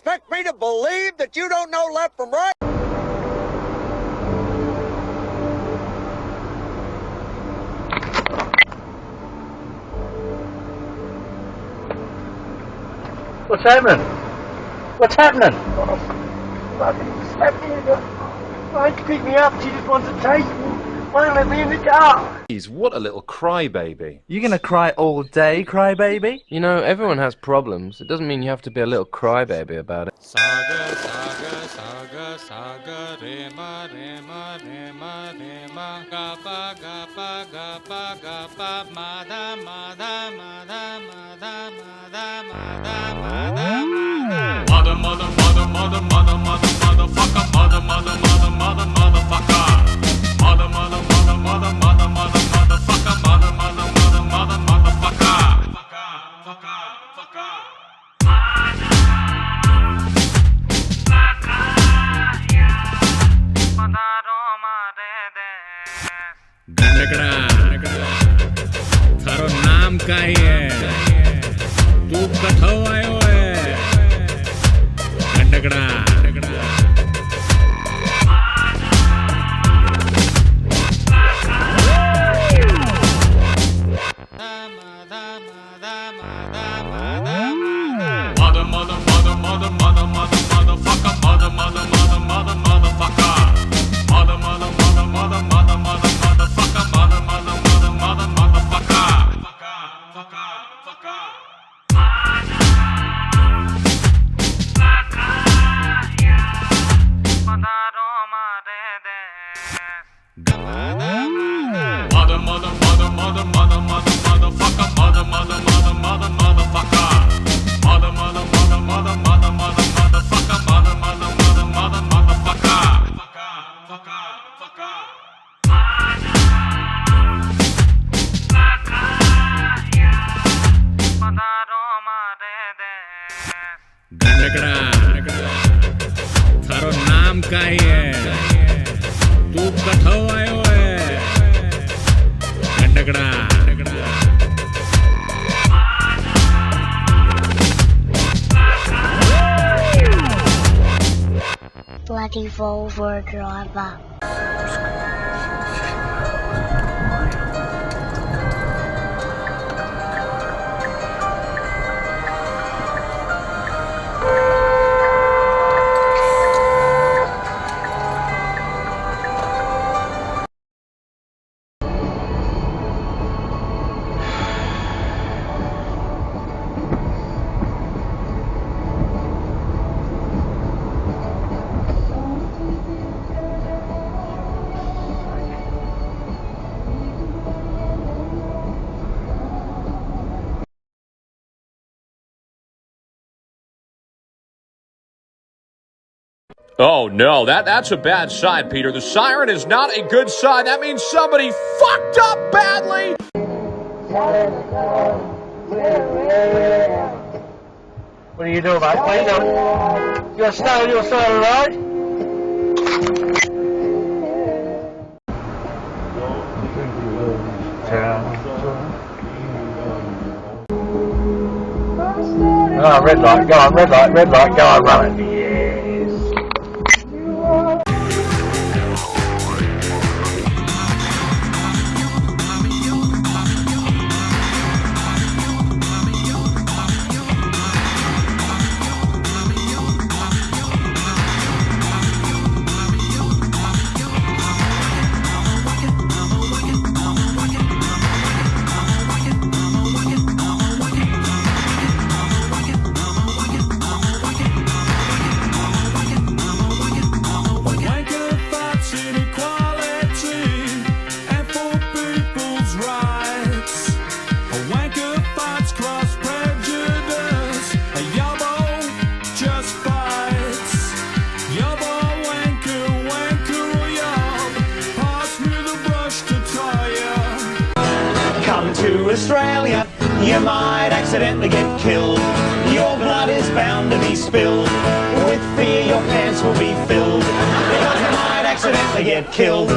expect me to believe that you don't know left from right? What's happening? What's happening? Why didn't you pick me up? She just wants to taste me. Why don't let me in the car? What a little crybaby. You gonna cry all day, crybaby? You know, everyone has problems. It doesn't mean you have to be a little crybaby about it. Saga, saga, saga, saga, rema, rema, rema, rema, gapa, gapa, gapa, gapa, mada, mada, mada, mada, mada, mada, mada, mada. Mother, mother, mother, mother, mother, mother, motherfucker, mother, mother, mother, mother, motherfucker. Mother, mother, mother, mother, mother, mother, motherfucker, mother, mother, mother, mother, motherfucker. Fucker, fucker, fucker. थारो नाम का ही है तू कठो आयो है गंडकड़ा Mother, mother, mother, mother, mother, mother, motherfucker, mother, mother, mother, mother, motherfucker. Mother, mother, mother, mother, mother, mother, motherfucker, mother, mother, mother, mother, motherfucker. Fucker, fucker, fucker. Mother, mother, mother, mother, mother, mother, motherfucker, mother, mother, mother, mother, motherfucker. Mother, mother, mother, mother, mother, mother, motherfucker, mother, mother, mother, mother, motherfucker. Fucker, fucker, fucker. गंडकड़ा थारो नाम का ही है तू कठो आयो है गंडकड़ा Bloody Volvo driver. Oh no, that's a bad sign, Peter. The siren is not a good sign. That means somebody fucked up badly. What are you doing, mate? What are you doing? You're staying on your side of the road? Oh, red light, go on, red light, go on, run it. To Australia, you might accidentally get killed. Your blood is bound to be spilled. With fear, your pants will be filled. Because you might accidentally get killed.